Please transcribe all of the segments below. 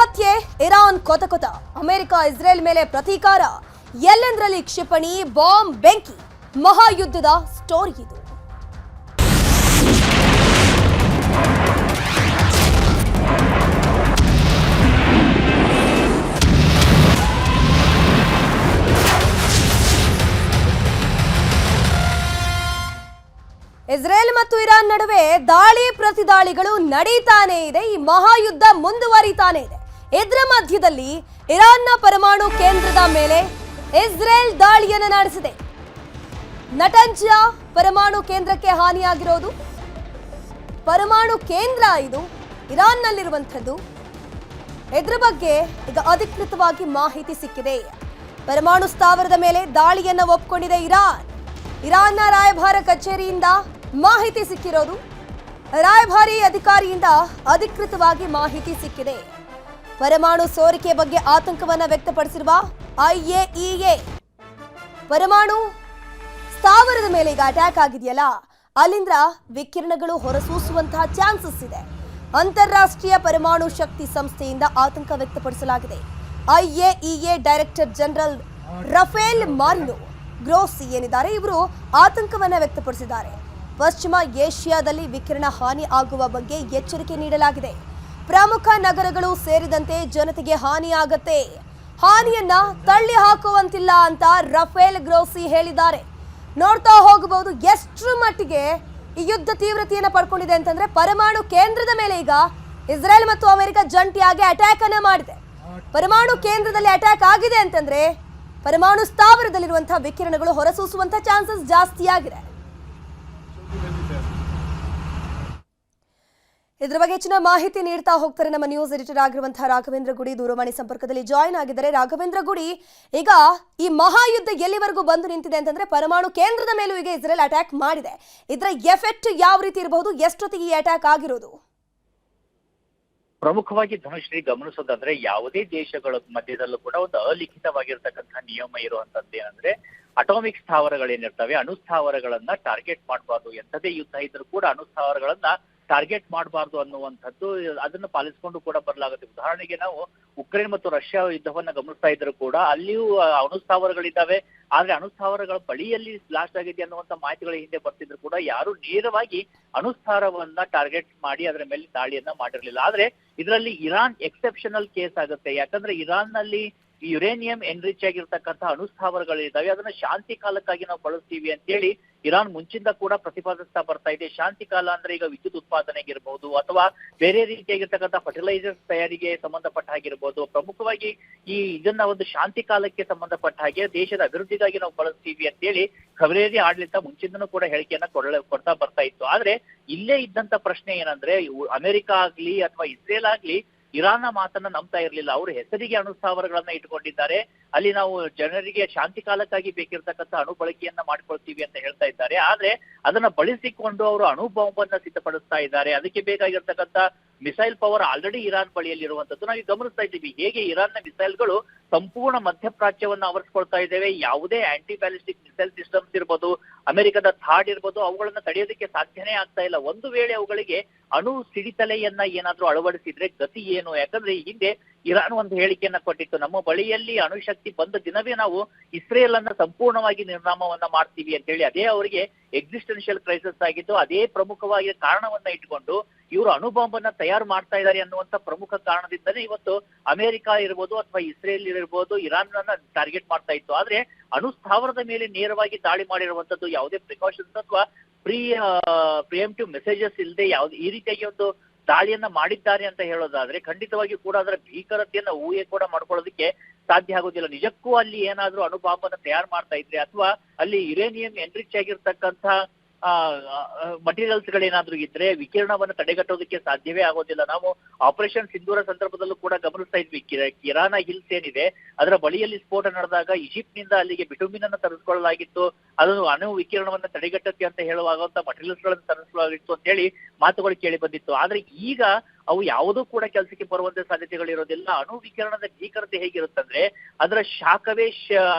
ಮಧ್ಯೆ Iran ಕೊತ America Israel ಮೇಲೆ ಪ್ರತೀಕಾರ ಎಲ್ಲೆಂದರಲ್ಲಿ ಕ್ಷಿಪಣಿ ಬಾಂಬ್ ಬೆಂಕಿ ಮಹಾಯುದ್ಧದ ಸ್ಟೋರಿ ಇದು. ಇಸ್ರೇಲ್ ಮತ್ತು ಇರಾನ್ ನಡುವೆ ದಾಳಿ ಪ್ರತಿದಾಳಿಗಳು ನಡೀತಾನೆ ಇದೆ. ಈ ಮಹಾಯುದ್ಧ ಮುಂದುವರಿತಾನೆ ಇದೆ. ಇದರ ಮಧ್ಯದಲ್ಲಿ ಇರಾನ್ನ ಪರಮಾಣು ಕೇಂದ್ರದ ಮೇಲೆ ಇಸ್ರೇಲ್ ದಾಳಿಯನ್ನು ನಡೆಸಿದೆ. ನಟಂಜಾ ಪರಮಾಣು ಕೇಂದ್ರಕ್ಕೆ ಹಾನಿಯಾಗಿರೋದು. ಪರಮಾಣು ಕೇಂದ್ರ ಇದು ಇರಾನ್ನಲ್ಲಿರುವಂಥದ್ದು. ಇದರ ಬಗ್ಗೆ ಈಗ ಅಧಿಕೃತವಾಗಿ ಮಾಹಿತಿ ಸಿಕ್ಕಿದೆ. ಪರಮಾಣು ಸ್ಥಾವರದ ಮೇಲೆ ದಾಳಿಯನ್ನು ಒಪ್ಪಿಕೊಂಡಿದೆ ಇರಾನ್ನ ರಾಯಭಾರ ಕಚೇರಿಯಿಂದ ಮಾಹಿತಿ ಸಿಕ್ಕಿರೋದು. ರಾಯಭಾರಿ ಅಧಿಕಾರಿಯಿಂದ ಅಧಿಕೃತವಾಗಿ ಮಾಹಿತಿ ಸಿಕ್ಕಿದೆ. ಪರಮಾಣು ಸೋರಿಕೆ ಬಗ್ಗೆ ಆತಂಕವನ್ನ ವ್ಯಕ್ತಪಡಿಸಿರುವ IAEA ಪರಮಾಣು ಸ್ಥಾವರದ ಮೇಲೆ ಈಗ ಅಟ್ಯಾಕ್ ಆಗಿದೆಯಲ್ಲ, ಅಲ್ಲಿಂದ ವಿಕಿರಣಗಳು ಹೊರಸೂಸುವಂತಹ ಚಾನ್ಸಸ್ ಇದೆ. ಅಂತಾರಾಷ್ಟ್ರೀಯ ಪರಮಾಣು ಶಕ್ತಿ ಸಂಸ್ಥೆಯಿಂದ ಆತಂಕ ವ್ಯಕ್ತಪಡಿಸಲಾಗಿದೆ. IAEA director general Rafale Marino ಗ್ರೋಸಿ ಏನಿದ್ದಾರೆ, ಇವರು ಆತಂಕವನ್ನ ವ್ಯಕ್ತಪಡಿಸಿದ್ದಾರೆ. ಪಶ್ಚಿಮ ಏಷ್ಯಾದಲ್ಲಿ ವಿಕಿರಣ ಹಾನಿ ಆಗುವ ಬಗ್ಗೆ ಎಚ್ಚರಿಕೆ ನೀಡಲಾಗಿದೆ. ಪ್ರಮುಖ ನಗರಗಳು ಸೇರಿದಂತೆ ಜನತೆಗೆ ಹಾನಿಯಾಗತ್ತೆ, ಹಾನಿಯನ್ನ ತಳ್ಳಿ ಹಾಕುವಂತಿಲ್ಲ ಅಂತ ರಫೇಲ್ ಗ್ರೋಸಿ ಹೇಳಿದ್ದಾರೆ. ನೋಡ್ತಾ ಹೋಗಬಹುದು ಎಷ್ಟರ ಮಟ್ಟಿಗೆ ಈ ಯುದ್ಧ ತೀವ್ರತೆಯನ್ನು ಪಡ್ಕೊಂಡಿದೆ ಅಂತಂದ್ರೆ, ಪರಮಾಣು ಕೇಂದ್ರದ ಮೇಲೆ ಈಗ ಇಸ್ರೇಲ್ ಮತ್ತು ಅಮೆರಿಕ ಜಂಟಿಯಾಗಿ ಅಟ್ಯಾಕ್ ಅನ್ನ ಮಾಡಿದೆ. ಪರಮಾಣು ಕೇಂದ್ರದಲ್ಲಿ ಅಟ್ಯಾಕ್ ಆಗಿದೆ ಅಂತಂದ್ರೆ ಪರಮಾಣು ಸ್ಥಾವರದಲ್ಲಿರುವಂತಹ ವಿಕಿರಣಗಳು ಹೊರಸೂಸುವಂತಹ ಚಾನ್ಸಸ್ ಜಾಸ್ತಿ ಆಗಿದೆ. ಇದರ ಬಗ್ಗೆ ಹೆಚ್ಚಿನ ಮಾಹಿತಿ ನೀಡ್ತಾ ಹೋಗ್ತಾರೆ ನಮ್ಮ ನ್ಯೂಸ್ ಎಡಿಟರ್ ಆಗಿರುವಂತಹ ರಾಘವೇಂದ್ರ ಗುಡಿ ದೂರವಾಣಿ ಸಂಪರ್ಕದಲ್ಲಿ ಜಾಯಿನ್ ಆಗಿದ್ದಾರೆ. ರಾಘವೇಂದ್ರ ಗುಡಿ, ಈಗ ಈ ಮಹಾಯುದ್ಧ ಎಲ್ಲಿವರೆಗೂ ಬಂದು ನಿಂತಿದೆ ಅಂತಂದ್ರೆ, ಪರಮಾಣು ಕೇಂದ್ರದ ಮೇಲೂ ಈಗ ಇಸ್ರೇಲ್ ಅಟ್ಯಾಕ್ ಮಾಡಿದೆ. ಇದರ ಎಫೆಕ್ಟ್ ಯಾವ ರೀತಿ ಇರಬಹುದು, ಎಷ್ಟೊತ್ತಿಗೆ ಈ ಅಟ್ಯಾಕ್ ಆಗಿರೋದು? ಪ್ರಮುಖವಾಗಿ ಧನುಶ್ರೀ ಗಮನಿಸೋದಂದ್ರೆ, ಯಾವುದೇ ದೇಶಗಳ ಮಧ್ಯದಲ್ಲೂ ಕೂಡ ಒಂದು ಅಲಿಖಿತವಾಗಿರ್ತಕ್ಕಂಥ ನಿಯಮ ಇರುವಂತದ್ದು ಏನಂದ್ರೆ, ಅಟಾಮಿಕ್ ಸ್ಥಾವರಗಳೇನಿರ್ತವೆ ಅಣು ಸ್ಥಾವರಗಳನ್ನ ಟಾರ್ಗೆಟ್ ಮಾಡಬಾರ್ದು. ಎಂಥದೇ ಯುದ್ಧ ಇದ್ರೂ ಕೂಡ ಅಣು ಸ್ಥಾವರಗಳನ್ನ ಟಾರ್ಗೆಟ್ ಮಾಡಬಾರ್ದು ಅನ್ನುವಂಥದ್ದು, ಅದನ್ನು ಪಾಲಿಸಿಕೊಂಡು ಕೂಡ ಬರಲಾಗುತ್ತೆ. ಉದಾಹರಣೆಗೆ ನಾವು ಉಕ್ರೇನ್ ಮತ್ತು ರಷ್ಯಾ ಯುದ್ಧವನ್ನ ಗಮನಿಸ್ತಾ ಇದ್ರು ಕೂಡ ಅಲ್ಲಿಯೂ ಅಣು ಸ್ಥಾವರಗಳಿದ್ದಾವೆ. ಆದ್ರೆ ಅಣು ಸ್ಥಾವರಗಳ ಬಳಿಯಲ್ಲಿ ಬ್ಲಾಸ್ಟ್ ಆಗಿದೆ ಅನ್ನುವಂಥ ಮಾಹಿತಿಗಳ ಹಿಂದೆ ಬರ್ತಿದ್ರು ಕೂಡ ಯಾರು ನೇರವಾಗಿ ಅಣುಸ್ಥಾವರವನ್ನ ಟಾರ್ಗೆಟ್ ಮಾಡಿ ಅದರ ಮೇಲೆ ದಾಳಿಯನ್ನ ಮಾಡಿರ್ಲಿಲ್ಲ. ಆದ್ರೆ ಇದರಲ್ಲಿ ಇರಾನ್ ಎಕ್ಸೆಪ್ಷನಲ್ ಕೇಸ್ ಆಗುತ್ತೆ. ಯಾಕಂದ್ರೆ ಇರಾನ್ ನಲ್ಲಿ ಯುರೇನಿಯಂ ಎನ್ರಿಚ್ ಆಗಿರ್ತಕ್ಕಂಥ ಅಣುಸ್ಥಾವರಗಳಿದ್ದಾವೆ, ಅದನ್ನ ಶಾಂತಿ ಕಾಲಕ್ಕಾಗಿ ನಾವು ಬಳಸ್ತೀವಿ ಅಂತೇಳಿ ಇರಾನ್ ಮುಂಚಿಂದ ಕೂಡ ಪ್ರತಿಪಾದಿಸ್ತಾ ಬರ್ತಾ ಇದೆ. ಶಾಂತಿ ಕಾಲ ಅಂದ್ರೆ ಈಗ ವಿದ್ಯುತ್ ಉತ್ಪಾದನೆಗಿರ್ಬೋದು ಅಥವಾ ಬೇರೆ ರೀತಿಯಾಗಿರ್ತಕ್ಕಂಥ ಫರ್ಟಿಲೈಸರ್ಸ್ ತಯಾರಿಗೆ ಸಂಬಂಧಪಟ್ಟ ಹಾಗಿರ್ಬೋದು. ಪ್ರಮುಖವಾಗಿ ಇದನ್ನ ಒಂದು ಶಾಂತಿ ಕಾಲಕ್ಕೆ ಸಂಬಂಧಪಟ್ಟ ಹಾಗೆ ದೇಶದ ಅಭಿವೃದ್ಧಿಗಾಗಿ ನಾವು ಬಳಸ್ತೀವಿ ಅಂತೇಳಿ ಖಬರೇರಿ ಆಡಳಿತ ಮುಂಚಿಂದನೂ ಕೂಡ ಹೇಳಿಕೆಯನ್ನ ಕೊಡ್ತಾ ಬರ್ತಾ ಇತ್ತು. ಆದ್ರೆ ಇಲ್ಲೇ ಇದ್ದಂತ ಪ್ರಶ್ನೆ ಏನಂದ್ರೆ, ಅಮೆರಿಕ ಆಗ್ಲಿ ಅಥವಾ ಇಸ್ರೇಲ್ ಆಗ್ಲಿ ಇರಾನ್ನ ಮಾತನ್ನ ನಂಬ್ತಾ ಇರ್ಲಿಲ್ಲ. ಅವರು ಹೆಸರಿಗೆ ಅಣು ಸ್ಥಾವರಗಳನ್ನ ಇಟ್ಕೊಂಡಿದ್ದಾರೆ, ಅಲ್ಲಿ ನಾವು ಜನರಿಗೆ ಶಾಂತಿ ಕಾಲಕ್ಕಾಗಿ ಬೇಕಿರ್ತಕ್ಕಂಥ ಅಣು ಬಳಕೆಯನ್ನ ಮಾಡ್ಕೊಳ್ತೀವಿ ಅಂತ ಹೇಳ್ತಾ ಇದ್ದಾರೆ. ಆದ್ರೆ ಅದನ್ನ ಬಳಸಿಕೊಂಡು ಅವರು ಅಣು ಬಾಂಬ್ ಅನ್ನ ಸಿದ್ಧಪಡಿಸ್ತಾ ಇದ್ದಾರೆ. ಅದಕ್ಕೆ ಬೇಕಾಗಿರ್ತಕ್ಕಂಥ ಮಿಸೈಲ್ ಪವರ್ ಆಲ್ರೆಡಿ ಇರಾನ್ ಬಳಿಯಲ್ಲಿ ಇರುವಂತದ್ದು ನಾವು ಗಮನಿಸ್ತಾ ಇದ್ದೀವಿ. ಹೇಗೆ ಇರಾನ್ನ ಮಿಸೈಲ್ಗಳು ಸಂಪೂರ್ಣ ಮಧ್ಯಪ್ರಾಚ್ಯವನ್ನ ಆವರಿಸ್ಕೊಳ್ತಾ ಇದ್ದೇವೆ. ಯಾವುದೇ ಆಂಟಿ ಬ್ಯಾಲಿಸ್ಟಿಕ್ ಮಿಸೈಲ್ ಸಿಸ್ಟಮ್ಸ್ ಇರ್ಬೋದು, ಅಮೆರಿಕದ ಥಾಡ್ ಇರ್ಬೋದು, ಅವುಗಳನ್ನ ತಡೆಯೋದಕ್ಕೆ ಸಾಧ್ಯನೇ ಆಗ್ತಾ ಇಲ್ಲ. ಒಂದು ವೇಳೆ ಅವುಗಳಿಗೆ ಅಣು ಸಿಡಿತಲೆಯನ್ನ ಏನಾದ್ರೂ ಅಳವಡಿಸಿದ್ರೆ ಗತಿ ಏನು? ಯಾಕಂದ್ರೆ ಈ ಹಿಂದೆ ಇರಾನ್ ಒಂದು ಹೇಳಿಕೆಯನ್ನ ಕೊಟ್ಟಿತ್ತು, ನಮ್ಮ ಬಳಿಯಲ್ಲಿ ಅಣುಶಕ್ತಿ ಬಂದ ದಿನವೇ ನಾವು ಇಸ್ರೇಲ್ ಅನ್ನ ಸಂಪೂರ್ಣವಾಗಿ ನಿರ್ನಾಮವನ್ನ ಮಾಡ್ತೀವಿ ಅಂತ ಹೇಳಿ. ಅದೇ ಅವರಿಗೆ ಎಕ್ಸಿಸ್ಟೆನ್ಷಿಯಲ್ ಕ್ರೈಸಿಸ್ ಆಗಿದ್ದು, ಅದೇ ಪ್ರಮುಖವಾಗಿ ಕಾರಣವನ್ನ ಇಟ್ಕೊಂಡು ಇವರು ಅಣು ಬಾಂಬ್ ಅನ್ನ ತಯಾರು ಮಾಡ್ತಾ ಇದ್ದಾರೆ ಅನ್ನುವಂತ ಪ್ರಮುಖ ಕಾರಣದಿಂದಲೇ ಇವತ್ತು ಅಮೆರಿಕ ಇರ್ಬೋದು ಅಥವಾ ಇಸ್ರೇಲ್ ಇರ್ಬೋದು ಇರಾನ್ ಅನ್ನ ಟಾರ್ಗೆಟ್ ಮಾಡ್ತಾ ಇತ್ತು. ಆದ್ರೆ ಅಣು ಸ್ಥಾವರದ ಮೇಲೆ ನೇರವಾಗಿ ದಾಳಿ ಮಾಡಿರುವಂತದ್ದು ಯಾವುದೇ ಪ್ರಿಕಾಷನ್ಸ್ ಅಥವಾ ಪ್ರಿಯಂಪ್ಟಿವ್ ಮೆಸೇಜಸ್ ಇಲ್ಲದೆ ಈ ರೀತಿಯಾಗಿ ಒಂದು ದಾಳಿಯನ್ನ ಮಾಡಿದ್ದಾರೆ ಅಂತ ಹೇಳೋದಾದ್ರೆ ಖಂಡಿತವಾಗಿ ಕೂಡ ಅದರ ಭೀಕರತೆಯನ್ನ ಊಹೆ ಕೂಡ ಮಾಡ್ಕೊಳ್ಳೋದಕ್ಕೆ ಸಾಧ್ಯ ಆಗೋದಿಲ್ಲ. ನಿಜಕ್ಕೂ ಅಲ್ಲಿ ಏನಾದ್ರೂ ಅಣು ಬಾಂಬ್ ಅನ್ನ ತಯಾರು ಮಾಡ್ತಾ ಇದ್ರೆ ಅಥವಾ ಅಲ್ಲಿ ಯುರೇನಿಯಂ ಎನ್ರಿಚ್ ಆಗಿರ್ತಕ್ಕಂಥ ಮಟೀರಿಯಲ್ಸ್ ಗಳೇನಾದ್ರೂ ಇದ್ರೆ ವಿಕಿರಣವನ್ನು ತಡೆಗಟ್ಟೋದಕ್ಕೆ ಸಾಧ್ಯವೇ ಆಗೋದಿಲ್ಲ. ನಾವು ಆಪರೇಷನ್ ಸಿಂಧೂರ ಸಂದರ್ಭದಲ್ಲೂ ಕೂಡ ಗಮನಿಸ್ತಾ ಇದ್ವಿ. ಕಿರಾನ ಹಿಲ್ಸ್ ಏನಿದೆ ಅದರ ಬಳಿಯಲ್ಲಿ ಸ್ಫೋಟ ನಡೆದಾಗ ಈಜಿಪ್ಟ್ ನಿಂದ ಅಲ್ಲಿಗೆ ಬಿಟುಮಿನ್ ಅನ್ನು ತರಿಸಿಕೊಳ್ಳಲಾಗಿತ್ತು. ಅದು ಅಣು ವಿಕಿರಣವನ್ನ ತಡೆಗಟ್ಟುತ್ತೆ ಅಂತ ಹೇಳುವಾಗಂತ ಮಟೀರಿಯಲ್ಸ್ ಗಳನ್ನು ತರಿಸಲಾಗಿತ್ತು ಅಂತ ಹೇಳಿ ಮಾತುಗಳು ಕೇಳಿ ಬಂದಿತ್ತು. ಆದ್ರೆ ಈಗ ಅವು ಯಾವುದೂ ಕೂಡ ಕೆಲಸಕ್ಕೆ ಬರುವಂತ ಸಾಧ್ಯತೆಗಳಿರೋದಿಲ್ಲ. ಅಣು ವಿಕಿರಣದ ಭೀಕರತೆ ಹೇಗಿರುತ್ತಂದ್ರೆ ಅದರ ಶಾಖವೇ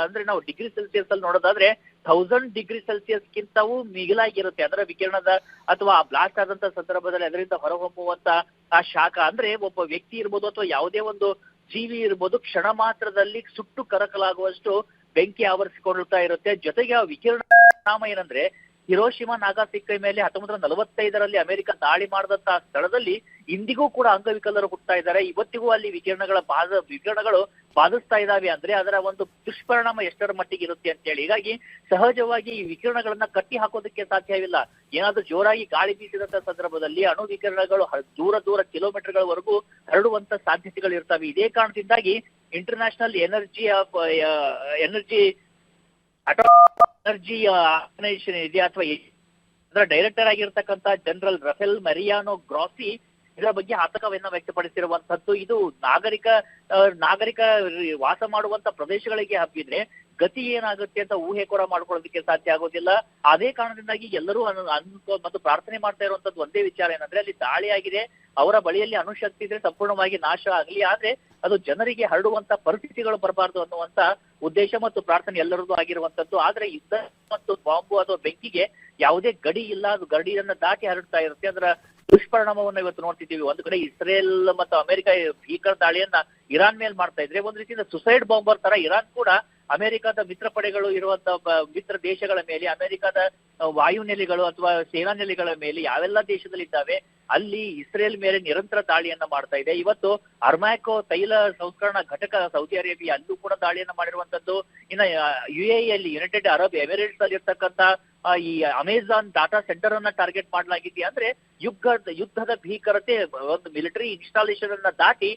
ಅಂದ್ರೆ ನಾವು ಡಿಗ್ರಿ ಸೆಲ್ಸಿಯಸ್ ಅಲ್ಲಿ ನೋಡೋದಾದ್ರೆ 1000 ಡಿಗ್ರಿ ಸೆಲ್ಸಿಯಸ್ಗಿಂತವೂ ಮಿಗಿಲಾಗಿರುತ್ತೆ. ಅದರ ವಿಕಿರಣದ ಅಥವಾ ಬ್ಲಾಸ್ಟ್ ಆದಂತ ಸಂದರ್ಭದಲ್ಲಿ ಅದರಿಂದ ಹೊರಹೊಮ್ಮುವಂತ ಆ ಶಾಖ ಅಂದ್ರೆ ಒಬ್ಬ ವ್ಯಕ್ತಿ ಇರ್ಬೋದು ಅಥವಾ ಯಾವುದೇ ಒಂದು ಜೀವಿ ಇರ್ಬೋದು ಕ್ಷಣ ಮಾತ್ರದಲ್ಲಿ ಸುಟ್ಟು ಕರಕಲಾಗುವಷ್ಟು ಬೆಂಕಿ ಆವರಿಸಿಕೊಳ್ಳುತ್ತಾ ಇರುತ್ತೆ. ಜೊತೆಗೆ ಆ ವಿಕಿರಣ ಪರಿಣಾಮ ಏನಂದ್ರೆ ಹಿರೋಶಿಮಾ ನಾಗಾಸಾಕಿ ಮೇಲೆ 1945ರಲ್ಲಿ ಅಮೆರಿಕ ದಾಳಿ ಮಾಡಿದಂತ ಸ್ಥಳದಲ್ಲಿ ಇಂದಿಗೂ ಕೂಡ ಅಂಗವಿಕಲರು ಹುಟ್ಟುತ್ತಾ ಇದ್ದಾರೆ. ಇವತ್ತಿಗೂ ಅಲ್ಲಿ ವಿಕಿರಣಗಳು ಬಾಧಿಸ್ತಾ ಇದಾವೆ. ಅಂದ್ರೆ ಅದರ ಒಂದು ದುಷ್ಪರಿಣಾಮ ಎಷ್ಟರ ಮಟ್ಟಿಗೆ ಇರುತ್ತೆ ಅಂತ ಹೇಳಿ. ಹೀಗಾಗಿ ಸಹಜವಾಗಿ ಈ ವಿಕಿರಣಗಳನ್ನ ಕಟ್ಟಿ ಹಾಕೋದಕ್ಕೆ ಸಾಧ್ಯವಿಲ್ಲ. ಏನಾದ್ರೂ ಜೋರಾಗಿ ಗಾಳಿ ಬೀಸಿದಂತ ಸಂದರ್ಭದಲ್ಲಿ ಅಣು ವಿಕಿರಣಗಳು ದೂರ ಕಿಲೋಮೀಟರ್ಗಳವರೆಗೂ ಹರಡುವಂತ ಸಾಧ್ಯತೆಗಳು ಇರ್ತವೆ. ಇದೇ ಕಾರಣದಿಂದಾಗಿ ಇಂಟರ್ನ್ಯಾಷನಲ್ ಎನರ್ಜಿ ಆರ್ಗನೈಸೇಷನ್ ಇದೆ ಅಥವಾ ಅದರ ಡೈರೆಕ್ಟರ್ ಆಗಿರ್ತಕ್ಕಂಥ ಜನರಲ್ ರಫೆಲ್ ಮರಿಯಾನೋ ಗ್ರಾಸಿ ಇದರ ಬಗ್ಗೆ ಆತಂಕವನ್ನ ವ್ಯಕ್ತಪಡಿಸಿರುವಂತದ್ದು. ಇದು ನಾಗರಿಕ ವಾಸ ಮಾಡುವಂತ ಪ್ರದೇಶಗಳಿಗೆ ಹಬ್ಬಿದ್ರೆ ಗತಿ ಏನಾಗುತ್ತೆ ಅಂತ ಊಹೆ ಕೂಡ ಮಾಡ್ಕೊಳ್ಳೋದಕ್ಕೆ ಸಾಧ್ಯ ಆಗೋದಿಲ್ಲ. ಅದೇ ಕಾರಣದಿಂದಾಗಿ ಎಲ್ಲರೂ ಮತ್ತು ಪ್ರಾರ್ಥನೆ ಮಾಡ್ತಾ ಇರುವಂತದ್ದು ಒಂದೇ ವಿಚಾರ ಏನಂದ್ರೆ ಅಲ್ಲಿ ದಾಳಿ ಆಗಿದೆ, ಅವರ ಬಳಿಯಲ್ಲಿ ಅಣುಶಕ್ತಿ ಇದ್ರೆ ಸಂಪೂರ್ಣವಾಗಿ ನಾಶ ಆಗಲಿ, ಆದ್ರೆ ಅದು ಜನರಿಗೆ ಹರಡುವಂತ ಪರಿಸ್ಥಿತಿಗಳು ಬರಬಾರ್ದು ಅನ್ನುವಂತ ಉದ್ದೇಶ ಮತ್ತು ಪ್ರಾರ್ಥನೆ ಎಲ್ಲರದ್ದು ಆಗಿರುವಂತದ್ದು. ಆದ್ರೆ ಯುದ್ಧ ಮತ್ತು ಬಾಂಬು ಅಥವಾ ಬೆಂಕಿಗೆ ಯಾವುದೇ ಗಡಿ ಇಲ್ಲ, ಅದು ಗಡಿಯನ್ನ ದಾಟಿ ಹರಡ್ತಾ ಇರುತ್ತೆ. ಅದರ ದುಷ್ಪರಿಣಾಮವನ್ನು ಇವತ್ತು ನೋಡ್ತಿದ್ದೀವಿ. ಒಂದು ಕಡೆ ಇಸ್ರೇಲ್ ಮತ್ತು ಅಮೆರಿಕ ಭೀಕರ ದಾಳಿಯನ್ನ ಇರಾನ್ ಮೇಲೆ ಮಾಡ್ತಾ ಇದ್ರೆ, ಒಂದು ರೀತಿಯಿಂದ ಸುಸೈಡ್ ಬಾಂಬರ್ ತರ ಇರಾನ್ ಕೂಡ ಅಮೆರಿಕದ ಮಿತ್ರ ಪಡೆಗಳು ಇರುವಂತ ಮಿತ್ರ ದೇಶಗಳ ಮೇಲೆ, ಅಮೆರಿಕದ ವಾಯುನೆಲೆಗಳು ಅಥವಾ ಸೇನಾ ನೆಲೆಗಳ ಮೇಲೆ ಯಾವೆಲ್ಲ ದೇಶದಲ್ಲಿದ್ದಾವೆ ಅಲ್ಲಿ ಇಸ್ರೇಲ್ ಮೇಲೆ ನಿರಂತರ ದಾಳಿಯನ್ನ ಮಾಡ್ತಾ ಇದೆ. ಇವತ್ತು ಅರ್ಮ್ಯಾಕೋ ತೈಲ ಸಂಸ್ಕರಣಾ ಘಟಕ ಸೌದಿ ಅರೇಬಿಯಾ ಅಲ್ಲೂ ಕೂಡ ದಾಳಿಯನ್ನ ಮಾಡಿರುವಂತದ್ದು. ಇನ್ನ UAE ಯುನೈಟೆಡ್ ಅರಬ್ ಎಮಿರೇಟ್ಸ್ ಅಲ್ಲಿ ಇರ್ತಕ್ಕಂಥ ಈ ಅಮೆಜಾನ್ ಡಾಟಾ ಸೆಂಟರ್ ಅನ್ನ ಟಾರ್ಗೆಟ್ ಮಾಡಲಾಗಿದೆ. ಅಂದ್ರೆ ಯುದ್ಧದ ಭೀಕರತೆ ಒಂದು ಮಿಲಿಟರಿ ಇನ್ಸ್ಟಾಲೇಷನ್ ಅನ್ನ ದಾಟಿ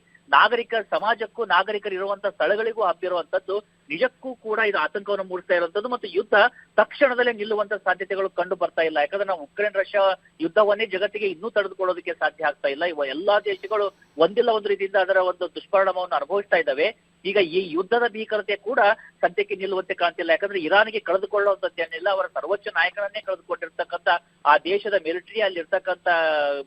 ಸಮಾಜಕ್ಕೂ ನಾಗರಿಕರು ಇರುವಂತ ಸ್ಥಳಗಳಿಗೂ ಹಬ್ಬಿರುವಂತದ್ದು. ನಿಜಕ್ಕೂ ಕೂಡ ಇದು ಆತಂಕವನ್ನು ಮೂಡಿಸ್ತಾ ಇರುವಂತದ್ದು ಮತ್ತು ಯುದ್ಧ ತಕ್ಷಣದಲ್ಲೇ ನಿಲ್ಲುವಂತ ಸಾಧ್ಯತೆಗಳು ಕಂಡು ಬರ್ತಾ ಇಲ್ಲ. ಯಾಕಂದ್ರೆ ನಾವು ಉಕ್ರೇನ್ ರಷ್ಯಾ ಯುದ್ಧವನ್ನೇ ಜಗತ್ತಿಗೆ ಇನ್ನೂ ತಡೆದುಕೊಳ್ಳೋದಕ್ಕೆ ಸಾಧ್ಯ ಆಗ್ತಾ ಇಲ್ಲ. ಇವ ಎಲ್ಲಾ ದೇಶಗಳು ಒಂದಿಲ್ಲ ಒಂದು ರೀತಿಯಿಂದ ಅದರ ಒಂದು ದುಷ್ಪರಿಣಾಮವನ್ನು ಅನುಭವಿಸ್ತಾ ಇದ್ದಾವೆ. ಈಗ ಈ ಯುದ್ಧದ ಭೀಕರತೆ ಕೂಡ ಸದ್ಯಕ್ಕೆ ನಿಲ್ಲುವಂತೆ ಕಾಣ್ತಿಲ್ಲ. ಯಾಕಂದ್ರೆ ಇರಾನ್ಗೆ ಕಳೆದುಕೊಳ್ಳುವಂತದ್ದೇನಿಲ್ಲ, ಅವರ ಸರ್ವೋಚ್ಚ ನಾಯಕನನ್ನೇ ಕಳೆದುಕೊಂಡಿರ್ತಕ್ಕಂಥ ಆ ದೇಶದ ಮಿಲಿಟರಿ ಅಲ್ಲಿ ಇರ್ತಕ್ಕಂಥ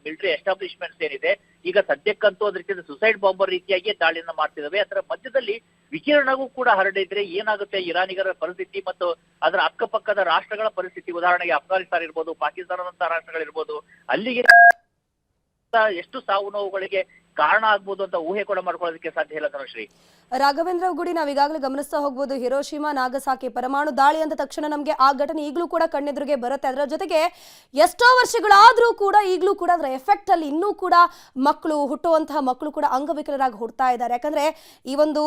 ಮಿಲಿಟರಿ ಎಸ್ಟಾಬ್ಲಿಷ್ಮೆಂಟ್ಸ್ ಏನಿದೆ ಈಗ ಸದ್ಯಕ್ಕಂತೂ ಅದ್ರ ರೀತಿಯ ಸುಸೈಡ್ ಬಾಂಬರ್ ರೀತಿಯಾಗಿ ದಾಳಿಯನ್ನ ಮಾಡ್ತಿದ್ದಾವೆ. ಅದರ ಮಧ್ಯದಲ್ಲಿ ವಿಕಿರಣವೂ ಕೂಡ ಹರಡಿದ್ರೆ ಏನಾಗುತ್ತೆ ಇರಾನಿಗರ ಪರಿಸ್ಥಿತಿ ಮತ್ತು ಅದರ ಅಕ್ಕಪಕ್ಕದ ರಾಷ್ಟ್ರಗಳ ಪರಿಸ್ಥಿತಿ, ಉದಾಹರಣೆಗೆ ಅಫ್ಘಾನಿಸ್ತಾನ ಇರ್ಬೋದು, ಪಾಕಿಸ್ತಾನದಂತಹ ರಾಷ್ಟ್ರಗಳಿರ್ಬೋದು, ಅಲ್ಲಿಗೆ ಎಷ್ಟು ಸಾವು ನೋವುಗಳಿಗೆ ಕಾರಣ ಆಗ್ಬೋದು ಅಂತ ಊಹೆ ಕೂಡ ಮಾಡ್ಕೊಳ್ಳೋದಕ್ಕೆ ಸಾಧ್ಯ ಇಲ್ಲ ಧನುಶ್ರೀ. ರಾಘವೇಂದ್ರ ಗುಡಿ, ನಾವು ಈಗಾಗಲೇ ಗಮನಿಸ್ತಾ ಹೋಗ್ಬೋದು, ಹಿರೋಶಿಮಾ ನಾಗಸಾಕಿ ಪರಮಾಣು ದಾಳಿ ಅಂತ ತಕ್ಷಣ ನಮಗೆ ಆ ಘಟನೆ ಈಗಲೂ ಕೂಡ ಕಣ್ಣೆದುರಿಗೆ ಬರುತ್ತೆ. ಅದರ ಜೊತೆಗೆ ಎಷ್ಟೋ ವರ್ಷಗಳಾದರೂ ಕೂಡ ಈಗಲೂ ಕೂಡ ಅದರ ಎಫೆಕ್ಟ್ ಅಲ್ಲಿ ಇನ್ನೂ ಕೂಡ ಹುಟ್ಟುವಂತಹ ಮಕ್ಕಳು ಕೂಡ ಅಂಗವಿಕಲರಾಗಿ ಹುಡ್ತಾ ಇದ್ದಾರೆ. ಯಾಕಂದ್ರೆ ಈ ಒಂದು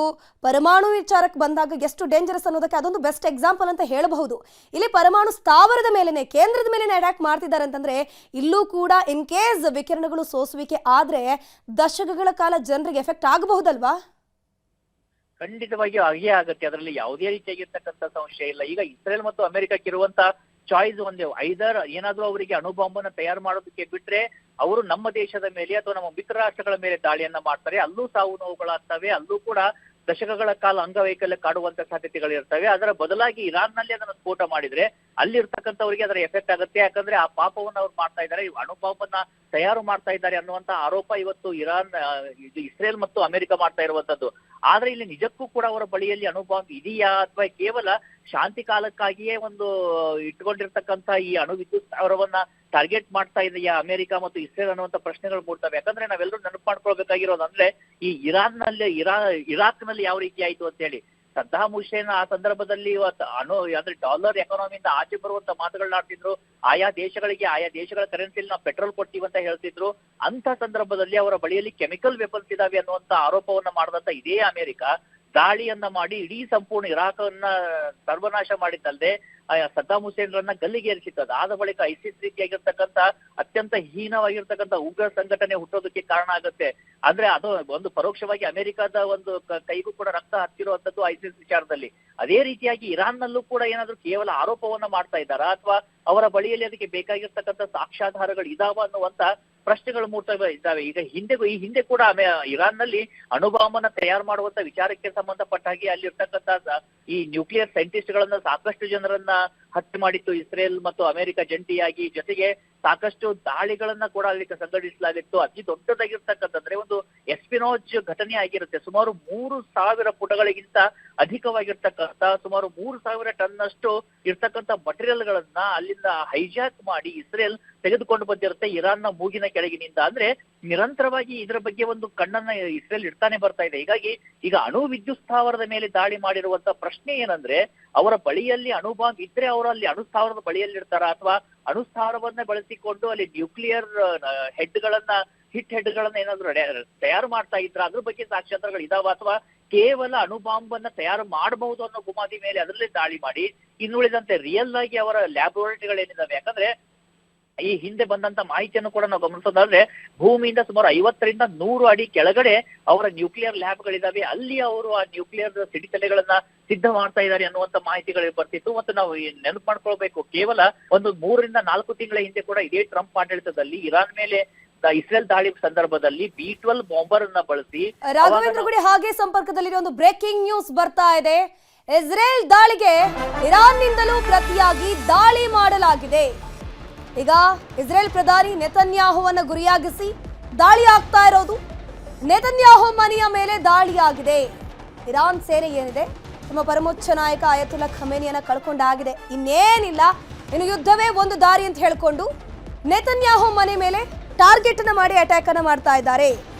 ಪರಮಾಣು ವಿಚಾರಕ್ಕೆ ಬಂದಾಗ ಎಷ್ಟು ಡೇಂಜರಸ್ ಅನ್ನೋದಕ್ಕೆ ಅದೊಂದು ಬೆಸ್ಟ್ ಎಕ್ಸಾಂಪಲ್ ಅಂತ ಹೇಳಬಹುದು. ಇಲ್ಲಿ ಪರಮಾಣು ಸ್ಥಾವರದ ಮೇಲೆನೆ, ಕೇಂದ್ರದ ಮೇಲೆನೆ ಅಟ್ಯಾಕ್ ಮಾಡ್ತಿದ್ದಾರೆ ಅಂತಂದ್ರೆ ಇಲ್ಲೂ ಕೂಡ ಇನ್ ಕೇಸ್ ವಿಕಿರಣಗಳು ಸೋಸುವಿಕೆ ಆದ್ರೆ ದಶಕಗಳ ಕಾಲ ಜನರಿಗೆ ಎಫೆಕ್ಟ್ ಆಗಬಹುದಲ್ವಾ? ಖಂಡಿತವಾಗಿಯೂ ಹಾಗೇ ಆಗುತ್ತೆ, ಅದರಲ್ಲಿ ಯಾವುದೇ ರೀತಿಯಾಗಿರ್ತಕ್ಕಂಥ ಸಂಶಯ ಇಲ್ಲ. ಈಗ ಇಸ್ರೇಲ್ ಮತ್ತು ಅಮೆರಿಕಕ್ಕೆ ಇರುವಂತ ಚಾಯ್ಸ್ ಒಂದೇ, ಐದರ್ ಏನಾದ್ರೂ ಅವರಿಗೆ ಅಣುಬಾಂಬನ್ನ ತಯಾರು ಮಾಡೋದಕ್ಕೆ ಬಿಟ್ರೆ ಅವರು ನಮ್ಮ ದೇಶದ ಮೇಲೆ ಅಥವಾ ನಮ್ಮ ಮಿತ್ರ ರಾಷ್ಟ್ರಗಳ ಮೇಲೆ ದಾಳಿಯನ್ನ ಮಾಡ್ತಾರೆ, ಅಲ್ಲೂ ಸಾವು ನೋವುಗಳಾಗ್ತವೆ, ಅಲ್ಲೂ ಕೂಡ ದಶಕಗಳ ಕಾಲ ಅಂಗವೈಕಲ್ಯ ಕಾಡುವಂತ ಸಾಧ್ಯತೆಗಳು ಇರ್ತವೆ. ಅದರ ಬದಲಾಗಿ ಇರಾನ್ನಲ್ಲಿ ಅದನ್ನು ಸ್ಫೋಟ ಮಾಡಿದ್ರೆ ಅಲ್ಲಿ ಇರ್ತಕ್ಕಂಥವ್ರಿಗೆ ಅದರ ಎಫೆಕ್ಟ್ ಆಗುತ್ತೆ. ಯಾಕಂದ್ರೆ ಆ ಪಾಪವನ್ನು ಅವ್ರು ಮಾಡ್ತಾ ಇದ್ದಾರೆ, ಅಣುಬಾಂಬನ್ನ ತಯಾರು ಮಾಡ್ತಾ ಇದ್ದಾರೆ ಅನ್ನುವಂತ ಆರೋಪ ಇವತ್ತು ಇಸ್ರೇಲ್ ಮತ್ತು ಅಮೆರಿಕ ಮಾಡ್ತಾ ಇರುವಂತದ್ದು. ಆದ್ರೆ ಇಲ್ಲಿ ನಿಜಕ್ಕೂ ಕೂಡ ಅವರ ಬಳಿಯಲ್ಲಿ ಅಣುಬಾಂಬ್ ಇದೆಯಾ ಅಥವಾ ಕೇವಲ ಶಾಂತಿ ಕಾಲಕ್ಕಾಗಿಯೇ ಒಂದು ಇಟ್ಕೊಂಡಿರ್ತಕ್ಕಂಥ ಈ ಅಣು ವಿದ್ಯುತ್ ಸ್ಥಾವರವನ್ನ ಟಾರ್ಗೆಟ್ ಮಾಡ್ತಾ ಇದೆಯಾ ಅಮೆರಿಕ ಮತ್ತು ಇಸ್ರೇಲ್ ಅನ್ನುವಂತ ಪ್ರಶ್ನೆಗಳು ಮೂಡ್ತವೆ. ಯಾಕಂದ್ರೆ ನಾವೆಲ್ಲರೂ ನೆನಪು ಮಾಡ್ಕೊಳ್ಬೇಕಾಗಿರೋದಂದ್ರೆ ಈ ಇರಾಕ್ ನಲ್ಲಿ ಯಾವ ರೀತಿ ಆಯ್ತು ಅಂತ ಹೇಳಿ. ಸದ್ದಾಮ್ ಹುಸೇನ್ ಆ ಸಂದರ್ಭದಲ್ಲಿ ಅಂದ್ರೆ ಡಾಲರ್ ಎಕಾನಮಿಯಿಂದ ಆಚೆ ಬರುವಂತ ಮಾತುಗಳನ್ನ ಆಡ್ತಿದ್ರು, ಆಯಾ ದೇಶಗಳ ಕರೆನ್ಸಿಯಲ್ಲಿ ನಾವು ಪೆಟ್ರೋಲ್ ಕೊಡ್ತೀವಿ ಅಂತ ಹೇಳ್ತಿದ್ರು. ಅಂತ ಸಂದರ್ಭದಲ್ಲಿ ಅವರ ಬಳಿಯಲ್ಲಿ ಕೆಮಿಕಲ್ ವೆಪನ್ಸ್ ಇದಾವೆ ಅನ್ನುವಂತ ಆರೋಪವನ್ನ ಮಾಡಿದಂತ ಇದೇ ಅಮೆರಿಕ ದಾಳಿಯನ್ನ ಮಾಡಿ ಇಡೀ ಸಂಪೂರ್ಣ ಇರಾಕನ್ನ ಸರ್ವನಾಶ ಮಾಡಿದ್ದಲ್ಲದೆ ಸದ್ದಾಮ್ ಹುಸೇನ್ರನ್ನ ಗಲ್ಲಿಗೇರಿಸಿತ್ತು. ಅದಾದ ಬಳಿಕ ಐಸಿಸ್ ರೀತಿಯಾಗಿರ್ತಕ್ಕಂಥ ಅತ್ಯಂತ ಹೀನವಾಗಿರ್ತಕ್ಕಂಥ ಉಗ್ರ ಸಂಘಟನೆ ಹುಟ್ಟೋದಕ್ಕೆ ಕಾರಣ ಆಗುತ್ತೆ. ಅಂದ್ರೆ ಅದು ಒಂದು ಪರೋಕ್ಷವಾಗಿ ಅಮೆರಿಕದ ಒಂದು ಕೈಗೂ ಕೂಡ ರಕ್ತ ಹತ್ತಿರುವಂತದ್ದು ಐಸಿಸ್ ವಿಚಾರದಲ್ಲಿ. ಅದೇ ರೀತಿಯಾಗಿ ಇರಾನ್ನಲ್ಲೂ ಕೂಡ ಏನಾದ್ರೂ ಕೇವಲ ಆರೋಪವನ್ನ ಮಾಡ್ತಾ ಇದ್ದಾರಾ ಅಥವಾ ಅವರ ಬಳಿಯಲ್ಲಿ ಅದಕ್ಕೆ ಬೇಕಾಗಿರ್ತಕ್ಕಂಥ ಸಾಕ್ಷ್ಯಾಧಾರಗಳು ಇದಾವ ಅನ್ನುವಂತ ಪ್ರಶ್ನೆಗಳು ಮೂಡ್ತಾ ಇದ್ದಾವೆ. ಈಗ ಈ ಹಿಂದೆ ಕೂಡ ಇರಾನ್ನಲ್ಲಿ ಅಣುಬಾಂಬನ್ನ ತಯಾರು ಮಾಡುವಂತ ವಿಚಾರಕ್ಕೆ ಸಂಬಂಧಪಟ್ಟ ಹಾಗೆ ಅಲ್ಲಿರ್ತಕ್ಕಂಥ ಈ ನ್ಯೂಕ್ಲಿಯರ್ ಸೈಂಟಿಸ್ಟ್ ಗಳನ್ನ ಸಾಕಷ್ಟು ಜನರನ್ನ ಹತ್ಯೆ ಮಾಡಿತ್ತು ಇಸ್ರೇಲ್ ಮತ್ತು ಅಮೆರಿಕ ಜಂಟಿಯಾಗಿ. ಜೊತೆಗೆ ಸಾಕಷ್ಟು ದಾಳಿಗಳನ್ನ ಕೂಡ ಅಲ್ಲಿ ಸಂಘಟಿಸಲಾಗಿತ್ತು. ಅತಿ ದೊಡ್ಡದಾಗಿರ್ತಕ್ಕಂಥದ್ರೆ ಒಂದು ಎಸ್ಪಿನೋಜ್ ಘಟನೆ ಆಗಿರುತ್ತೆ. ಸುಮಾರು 3,000 ಪುಟಗಳಿಗಿಂತ ಅಧಿಕವಾಗಿರ್ತಕ್ಕಂಥ ಸುಮಾರು 3,000 ಟನ್ ಅಷ್ಟು ಇರ್ತಕ್ಕಂಥ ಮಟೀರಿಯಲ್ಗಳನ್ನ ಅಲ್ಲಿಂದ ಹೈಜಾಕ್ ಮಾಡಿ ಇಸ್ರೇಲ್ ತೆಗೆದುಕೊಂಡು ಬಂದಿರುತ್ತೆ ಇರಾನ್ನ ಮೂಗಿನ ಕೆಳಗಿನಿಂದ. ಅಂದ್ರೆ ನಿರಂತರವಾಗಿ ಇದರ ಬಗ್ಗೆ ಒಂದು ಕಣ್ಣನ್ನ ಇಸ್ರೇಲ್ ಇಡ್ತಾನೆ ಬರ್ತಾ ಇದೆ. ಹೀಗಾಗಿ ಈಗ ಅಣು ವಿದ್ಯುತ್ ಸ್ಥಾವರದ ಮೇಲೆ ದಾಳಿ ಮಾಡಿರುವಂತ ಪ್ರಶ್ನೆ ಏನಂದ್ರೆ, ಅವರ ಬಳಿಯಲ್ಲಿ ಅಣು ಬಾಂಬ್ ಇದ್ರೆ ಅವರು ಅಲ್ಲಿ ಅಣು ಸ್ಥಾವರದ ಬಳಿಯಲ್ಲಿ ಇರ್ತಾರ, ಅಥವಾ ಅಣು ಸ್ಥಾವರವನ್ನ ಬಳಸಿಕೊಂಡು ಅಲ್ಲಿ ನ್ಯೂಕ್ಲಿಯರ್ ಹಿಟ್ ಹೆಡ್ಗಳನ್ನ ಏನಾದ್ರು ತಯಾರು ಮಾಡ್ತಾ ಇದ್ರ, ಅದ್ರ ಬಗ್ಗೆ ಸಾಕ್ಷ್ಯಾಧಾರಗಳು ಇದಾವ, ಅಥವಾ ಕೇವಲ ಅಣು ಬಾಂಬ್ ಅನ್ನ ತಯಾರು ಮಾಡಬಹುದು ಅನ್ನೋ ಗುಮಾದಿ ಮೇಲೆ ಅದರಲ್ಲೇ ದಾಳಿ ಮಾಡಿ ಇನ್ನುಳಿದಂತೆ ರಿಯಲ್ ಆಗಿ ಅವರ ಲ್ಯಾಬೋರೇಟರಿಗಳೇನಿದಾವೆ. ಯಾಕಂದ್ರೆ ಈ ಹಿಂದೆ ಬಂದಂತ ಮಾಹಿತಿಯನ್ನು ಕೂಡ ನಾವು ಗಮನಿಸೋದಾದ್ರೆ, ಭೂಮಿಯಿಂದ ಸುಮಾರು 50 ರಿಂದ 100 ಅಡಿ ಕೆಳಗಡೆ ಅವರ ನ್ಯೂಕ್ಲಿಯರ್ ಲ್ಯಾಬ್ಗಳಿದಾವೆ. ಅಲ್ಲಿ ಅವರು ಆ ನ್ಯೂಕ್ಲಿಯರ್ ಸಿಡಿತಲೆಗಳನ್ನ ಸಿದ್ಧ ಮಾಡ್ತಾ ಇದ್ದಾರೆ ಅನ್ನುವಂತ ಮಾಹಿತಿಗಳು ಬರ್ತಿತ್ತು. ಮತ್ತು ನಾವು ನೆನಪು ಮಾಡ್ಕೊಳ್ಬೇಕು, ಕೇವಲ ಒಂದು 3 ರಿಂದ 4 ತಿಂಗಳ ಹಿಂದೆ ಕೂಡ ಇದೇ ಟ್ರಂಪ್ ಆಡಳಿತದಲ್ಲಿ ಇರಾನ್ ಮೇಲೆ ಇಸ್ರೇಲ್ ದಾಳಿ ಸಂದರ್ಭದಲ್ಲಿ B-12 ಬಾಂಬರ್ ಅನ್ನ ಬಳಸಿ ರಾಘವೇಂದ್ರ ಗುಡಿ ಹಾಗೆ ಸಂಪರ್ಕದಲ್ಲಿ ಒಂದು ಬ್ರೇಕಿಂಗ್ ನ್ಯೂಸ್ ಬರ್ತಾ ಇದೆ. ಇಸ್ರೇಲ್ ದಾಳಿಗೆ ಇರಾನ್ ನಿಂದಲೂ ಪ್ರತಿಯಾಗಿ ದಾಳಿ ಮಾಡಲಾಗಿದೆ. ಈಗ ಇಸ್ರೇಲ್ ಪ್ರಧಾನಿ ನೆತನ್ಯಾಹುವನ್ನ ಗುರಿಯಾಗಿಸಿ ದಾಳಿ ಆಗ್ತಾ ಇರೋದು. ನೆತನ್ಯಾಹು ಮನೆಯ ಮೇಲೆ ದಾಳಿಯಾಗಿದೆ. ಇರಾನ್ ಸೇನೆ ಏನಿದೆ, ನಮ್ಮ ಪರಮೋಚ್ಚ ನಾಯಕ ಆಯತುಲ್ಲಾ ಖಮೇನಿಯನ್ನ ಕಳ್ಕೊಂಡಾಗಿದೆ, ಇನ್ನೇನಿಲ್ಲ, ಇನ್ನು ಯುದ್ಧವೇ ಒಂದು ದಾರಿ ಅಂತ ಹೇಳ್ಕೊಂಡು ನೆತನ್ಯಾಹು ಮನೆ ಮೇಲೆ ಟಾರ್ಗೆಟ್ ಅನ್ನ ಮಾಡಿ ಅಟ್ಯಾಕ್ ಅನ್ನ ಮಾಡ್ತಾ ಇದ್ದಾರೆ.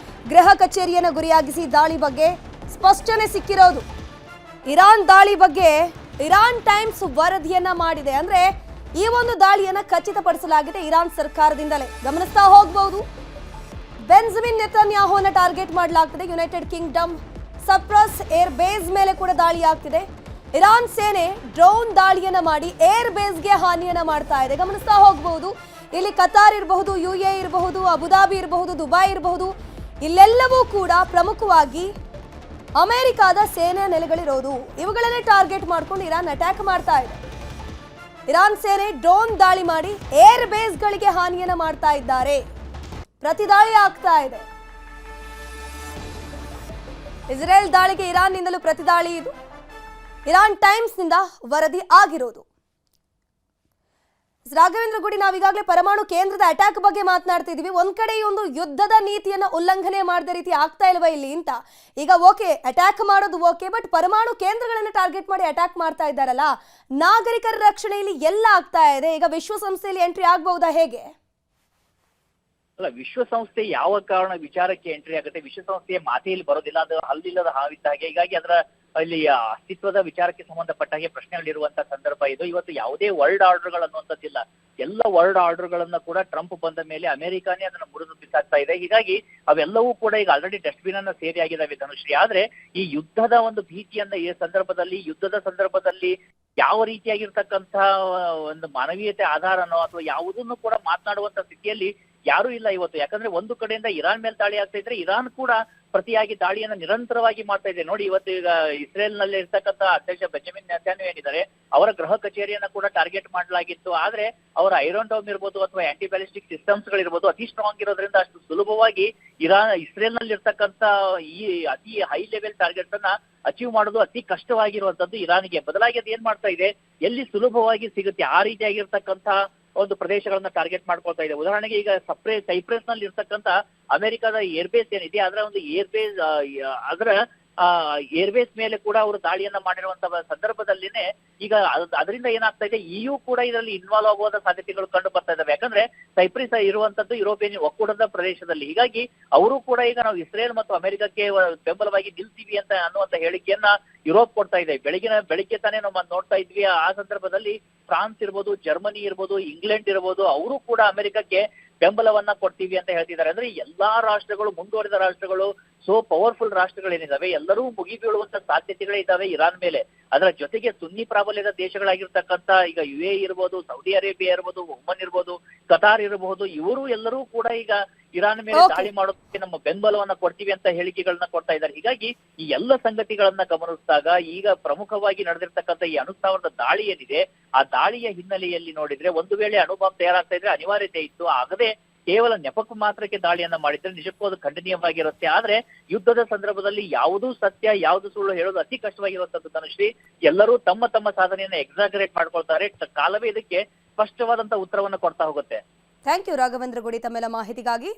ಗೃಹ ಕಚೇರಿಯನ್ನ ಗುರಿಯಾಗಿಸಿ ದಾಳಿ ಬಗ್ಗೆ ಸ್ಪಷ್ಟನೆ ಸಿಕ್ಕಿರೋದು. ಇರಾನ್ ದಾಳಿ ಬಗ್ಗೆ ಇರಾನ್ ಟೈಮ್ಸ್ ವರದಿಯನ್ನ ಮಾಡಿದೆ. ಅಂದ್ರೆ ಈ ಒಂದು ದಾಳಿಯನ್ನ ಖಚಿತಪಡಿಸಲಾಗಿದೆ ಇರಾನ್ ಸರ್ಕಾರದಿಂದಲೇ. ಗಮನಿಸ್ತಾ ಹೋಗಬಹುದು, ಬೆಂಜಮಿನ್ ನೆತನ್ಯಾಹುವನ್ನ ಟಾರ್ಗೆಟ್ ಮಾಡಲಾಗ್ತಿದೆ. United Kingdom Cyprus air base ಮೇಲೆ ಕೂಡ ದಾಳಿ ಆಗ್ತಿದೆ. ಇರಾನ್ ಸೇನೆ ಡ್ರೋನ್ ದಾಳಿಯನ್ನ ಮಾಡಿ ಏರ್ ಬೇಸ್ಗೆ ಹಾನಿಯನ್ನ ಮಾಡ್ತಾ ಇದೆ. ಗಮನಿಸ್ತಾ ಹೋಗಬಹುದು, ಇಲ್ಲಿ ಕತಾರ್ ಇರಬಹುದು, UAE ಇರಬಹುದು, ಅಬುದಾಬಿ ಇರಬಹುದು, ದುಬೈ ಇರಬಹುದು, ಇಲ್ಲೆಲ್ಲವೂ ಕೂಡ ಪ್ರಮುಖವಾಗಿ ಅಮೆರಿಕಾದ ಸೇನೆ ನೆಲೆಗಳಿರೋದು. ಇವುಗಳನ್ನೇ ಟಾರ್ಗೆಟ್ ಮಾಡ್ಕೊಂಡು ಇರಾನ್ ಅಟ್ಯಾಕ್ ಮಾಡ್ತಾ ಇದೆ. ಇರಾನ್ ಸೇನೆ ಡ್ರೋನ್ ದಾಳಿ ಮಾಡಿ ಏರ್ ಬೇಸ್ಗಳಿಗೆ ಹಾನಿಯನ್ನ ಮಾಡ್ತಾ ಇದ್ದಾರೆ. ಪ್ರತಿದಾಳಿ ಆಗ್ತಾ ಇದೆ. ಇಸ್ರೇಲ್ ದಾಳಿಗೆ ಇರಾನ್ನಿಂದಲೂ ಪ್ರತಿದಾಳಿ. ಇದು ಇರಾನ್ ಟೈಮ್ಸ್ ನಿಂದ ವರದಿ ಆಗಿರೋದು. ರಾಘವೇಂದ್ರ ಗುಡಿ, ನಾವೀಗಾಗಲೇ ಪರಮಾಣು ಕೇಂದ್ರದ ಅಟ್ಯಾಕ್ ಬಗ್ಗೆ ಮಾತನಾಡ್ತಿದೀವಿ. ಒಂದ್ ಕಡೆ ಈ ಒಂದು ಯುದ್ಧದ ನೀತಿಯನ್ನ ಉಲ್ಲಂಘನೆ ಮಾಡದ ರೀತಿ ಆಗ್ತಾ ಇಲ್ವಾ ಇಲ್ಲಿ ಅಂತ. ಈಗ ಓಕೆ, ಅಟ್ಯಾಕ್ ಮಾಡೋದು ಓಕೆ, ಬಟ್ ಪರಮಾಣು ಕೇಂದ್ರಗಳನ್ನ ಟಾರ್ಗೆಟ್ ಮಾಡಿ ಅಟ್ಯಾಕ್ ಮಾಡ್ತಾ ಇದ್ದಾರಲ್ಲ, ನಾಗರಿಕರ ರಕ್ಷಣೆಯಲ್ಲಿ ಎಲ್ಲ ಆಗ್ತಾ ಇದೆ. ಈಗ ವಿಶ್ವಸಂಸ್ಥೆಯಲ್ಲಿ ಎಂಟ್ರಿ ಆಗಬಹುದಾ, ಹೇಗೆ? ಅಲ್ಲ, ವಿಶ್ವಸಂಸ್ಥೆ ಯಾವ ಕಾರಣ ವಿಚಾರಕ್ಕೆ ಎಂಟ್ರಿ ಆಗುತ್ತೆ? ವಿಶ್ವಸಂಸ್ಥೆಯ ಮಾತೆಯಲ್ಲಿ ಬರೋದಿಲ್ಲ, ಅದು ಹಲ್ಲಿಲ್ಲದ ಹಾವಿದ್ದ ಹಾಗೆ. ಹೀಗಾಗಿ ಅದರ ಅಲ್ಲಿ ಅಸ್ತಿತ್ವದ ವಿಚಾರಕ್ಕೆ ಸಂಬಂಧಪಟ್ಟ ಹಾಗೆ ಪ್ರಶ್ನೆಗಳಿರುವಂತಹ ಸಂದರ್ಭ ಇದು. ಇವತ್ತು ಯಾವುದೇ ವರ್ಲ್ಡ್ ಆರ್ಡರ್ಗಳು ಅನ್ನುವಂಥದ್ದಿಲ್ಲ. ಎಲ್ಲ ವರ್ಲ್ಡ್ ಆರ್ಡರ್ಗಳನ್ನ ಕೂಡ ಟ್ರಂಪ್ ಬಂದ ಮೇಲೆ ಅಮೆರಿಕಾನೇ ಅದನ್ನ ಮುರಿದು ಬಿಸಾಕ್ತಾ ಇದೆ. ಹೀಗಾಗಿ ಅವೆಲ್ಲವೂ ಕೂಡ ಈಗ ಆಲ್ರೆಡಿ ಡಸ್ಟ್ಬಿನ್ ಅನ್ನ ಸೇರಿ ಆಗಿದ್ದಾವೆ ಧನುಶ್ರೀ. ಆದ್ರೆ ಈ ಯುದ್ಧದ ಒಂದು ಭೀತಿಯನ್ನ ಈ ಸಂದರ್ಭದಲ್ಲಿ, ಯುದ್ಧದ ಸಂದರ್ಭದಲ್ಲಿ ಯಾವ ರೀತಿಯಾಗಿರ್ತಕ್ಕಂಥ ಒಂದು ಮಾನವೀಯತೆ ಆಧಾರನೋ ಅಥವಾ ಯಾವುದನ್ನು ಕೂಡ ಮಾತನಾಡುವಂತ ಸ್ಥಿತಿಯಲ್ಲಿ ಯಾರೂ ಇಲ್ಲ ಇವತ್ತು. ಯಾಕಂದ್ರೆ ಒಂದು ಕಡೆಯಿಂದ ಇರಾನ್ ಮೇಲೆ ದಾಳಿ ಆಗ್ತಾ ಇದ್ರೆ ಇರಾನ್ ಕೂಡ ಪ್ರತಿಯಾಗಿ ದಾಳಿಯನ್ನ ನಿರಂತರವಾಗಿ ಮಾಡ್ತಾ ಇದೆ. ನೋಡಿ, ಇವತ್ತು ಈಗ ಇಸ್ರೇಲ್ ನಲ್ಲಿ ಇರ್ತಕ್ಕಂಥ ಅಧ್ಯಕ್ಷ ಬೆಂಜಮಿನ್ ನೆತನ್ಯಾಹು ಏನಿದ್ದಾರೆ, ಅವರ ಗೃಹ ಕಚೇರಿಯನ್ನ ಕೂಡ ಟಾರ್ಗೆಟ್ ಮಾಡಲಾಗಿತ್ತು. ಆದ್ರೆ ಅವರ ಐರನ್ ಡೋಮ್ ಇರ್ಬೋದು ಅಥವಾ ಆಂಟಿ ಬ್ಯಾಲಿಸ್ಟಿಕ್ ಸಿಸ್ಟಮ್ಸ್ ಗಳಿರ್ಬೋದು ಅತಿ ಸ್ಟ್ರಾಂಗ್ ಇರೋದ್ರಿಂದ ಅಷ್ಟು ಸುಲಭವಾಗಿ ಇಸ್ರೇಲ್ ನಲ್ಲಿ ಇರ್ತಕ್ಕಂಥ ಈ ಅತಿ ಹೈ ಲೆವೆಲ್ ಟಾರ್ಗೆಟ್ಸ್ ಅನ್ನ ಅಚೀವ್ ಮಾಡೋದು ಅತಿ ಕಷ್ಟವಾಗಿರುವಂತದ್ದು ಇರಾನ್ಗೆ. ಬದಲಾಗಿ ಅದು ಏನ್ ಮಾಡ್ತಾ ಇದೆ, ಎಲ್ಲಿ ಸುಲಭವಾಗಿ ಸಿಗುತ್ತೆ ಆ ರೀತಿಯಾಗಿರ್ತಕ್ಕಂಥ ಒಂದು ಪ್ರದೇಶಗಳನ್ನ ಟಾರ್ಗೆಟ್ ಮಾಡ್ಕೊಳ್ತಾ ಇದೆ. ಉದಾಹರಣೆಗೆ ಈಗ ಸೈಪ್ರಸ್ ನಲ್ಲಿ ಇರ್ತಕ್ಕಂಥ ಅಮೆರಿಕದ ಏರ್ಬೇಸ್ ಏನಿದೆ, ಅದರ ಒಂದು ಏರ್ಬೇಸ್ ಅದರ ಏರ್ಬೇಸ್ ಮೇಲೆ ಕೂಡ ಅವರು ದಾಳಿಯನ್ನ ಮಾಡಿರುವಂತಹ ಸಂದರ್ಭದಲ್ಲಿನೇ ಈಗ ಅದರಿಂದ ಏನಾಗ್ತಾ ಇದೆ, EU ಕೂಡ ಇದರಲ್ಲಿ ಇನ್ವಾಲ್ವ್ ಆಗುವಂತ ಸಾಧ್ಯತೆಗಳು ಕಂಡು ಬರ್ತಾ ಇದಾವೆ. ಯಾಕಂದ್ರೆ ಸೈಪ್ರಸ್ ಇರುವಂತದ್ದು ಯುರೋಪಿಯನ್ ಒಕ್ಕೂಟದ ಪ್ರದೇಶದಲ್ಲಿ. ಹೀಗಾಗಿ ಅವರು ಕೂಡ ಈಗ ನಾವು ಇಸ್ರೇಲ್ ಮತ್ತು ಅಮೆರಿಕಕ್ಕೆ ಬೆಂಬಲವಾಗಿ ನಿಲ್ತೀವಿ ಅಂತ ಅನ್ನುವಂತ ಹೇಳಿಕೆಯನ್ನ ಯುರೋಪ್ ಕೊಡ್ತಾ ಇದೆ. ಬೆಳಿಗ್ಗೆ ತಾನೇ ನಾವು ನೋಡ್ತಾ ಇದ್ವಿ, ಆ ಸಂದರ್ಭದಲ್ಲಿ ಫ್ರಾನ್ಸ್ ಇರ್ಬೋದು, ಜರ್ಮನಿ ಇರ್ಬೋದು, ಇಂಗ್ಲೆಂಡ್ ಇರ್ಬೋದು, ಅವರು ಕೂಡ ಅಮೆರಿಕಕ್ಕೆ ಬೆಂಬಲವನ್ನ ಕೊಡ್ತೀವಿ ಅಂತ ಹೇಳ್ತಿದ್ದಾರೆ. ಅಂದ್ರೆ ಎಲ್ಲಾ ರಾಷ್ಟ್ರಗಳು, ಮುಂದುವರಿದ ರಾಷ್ಟ್ರಗಳು, ಪವರ್ಫುಲ್ ರಾಷ್ಟ್ರಗಳೇನಿದಾವೆ ಎಲ್ಲರೂ ಮುಗಿಬೀಳುವಂತ ಸಾಧ್ಯತೆಗಳೇ ಇದಾವೆ ಇರಾನ್ ಮೇಲೆ. ಅದರ ಜೊತೆಗೆ ಸುನ್ನಿ ಪ್ರಾಬಲ್ಯದ ದೇಶಗಳಾಗಿರ್ತಕ್ಕಂಥ ಈಗ UAE ಇರ್ಬೋದು, ಸೌದಿ ಅರೇಬಿಯಾ ಇರ್ಬೋದು, ಒಮನ್ ಇರ್ಬೋದು, ಕತಾರ್ ಇರಬಹುದು, ಇವರು ಎಲ್ಲರೂ ಕೂಡ ಈಗ ಇರಾನ್ ಮೇಲೆ ದಾಳಿ ಮಾಡೋದಕ್ಕೆ ನಮ್ಮ ಬೆಂಬಲವನ್ನ ಕೊಡ್ತೀವಿ ಅಂತ ಹೇಳಿಕೆಗಳನ್ನ ಕೊಡ್ತಾ ಇದ್ದಾರೆ. ಹೀಗಾಗಿ ಈ ಎಲ್ಲ ಸಂಗತಿಗಳನ್ನ ಗಮನಿಸಿದಾಗ ಈಗ ಪ್ರಮುಖವಾಗಿ ನಡೆದಿರ್ತಕ್ಕಂಥ ಈ ಅಣುಸ್ಥಾವರದ ದಾಳಿ ಏನಿದೆ, ಆ ದಾಳಿಯ ಹಿನ್ನೆಲೆಯಲ್ಲಿ ನೋಡಿದ್ರೆ ಒಂದು ವೇಳೆ ಅಣುಬಾಂಬ್ ತಯಾರಾಗ್ತಾ ಇದ್ರೆ ಅನಿವಾರ್ಯತೆ ಇತ್ತು. ಆಗದೆ ಕೇವಲ ನೆಪಕ್ಕೆ ಮಾತ್ರಕ್ಕೆ ದಾಳಿಯನ್ನ ಮಾಡಿದ್ರೆ ನಿಜಕ್ಕೂ ಅದು ಖಂಡನೀಯವಾಗಿರುತ್ತೆ. ಆದ್ರೆ ಯುದ್ಧದ ಸಂದರ್ಭದಲ್ಲಿ ಯಾವುದೂ ಸತ್ಯ ಯಾವುದು ಸುಳ್ಳು ಹೇಳೋದು ಅತಿ ಕಷ್ಟವಾಗಿರುವಂತದ್ದು ಧನುಶ್ರೀ. ಎಲ್ಲರೂ ತಮ್ಮ ತಮ್ಮ ಸಾಧನೆಯನ್ನ ಎಕ್ಸಾಗರೇಟ್ ಮಾಡ್ಕೊಳ್ತಾರೆ. ಕಾಲವೇ ಇದಕ್ಕೆ ಸ್ಪಷ್ಟವಾದಂತ ಉತ್ತರವನ್ನು ಕೊಡ್ತಾ ಹೋಗುತ್ತೆ. ಥ್ಯಾಂಕ್ ಯು ರಾಘವೇಂದ್ರ ಗುಡಿ ತಮ್ಮೆಲ್ಲ ಮಾಹಿತಿಗಾಗಿ.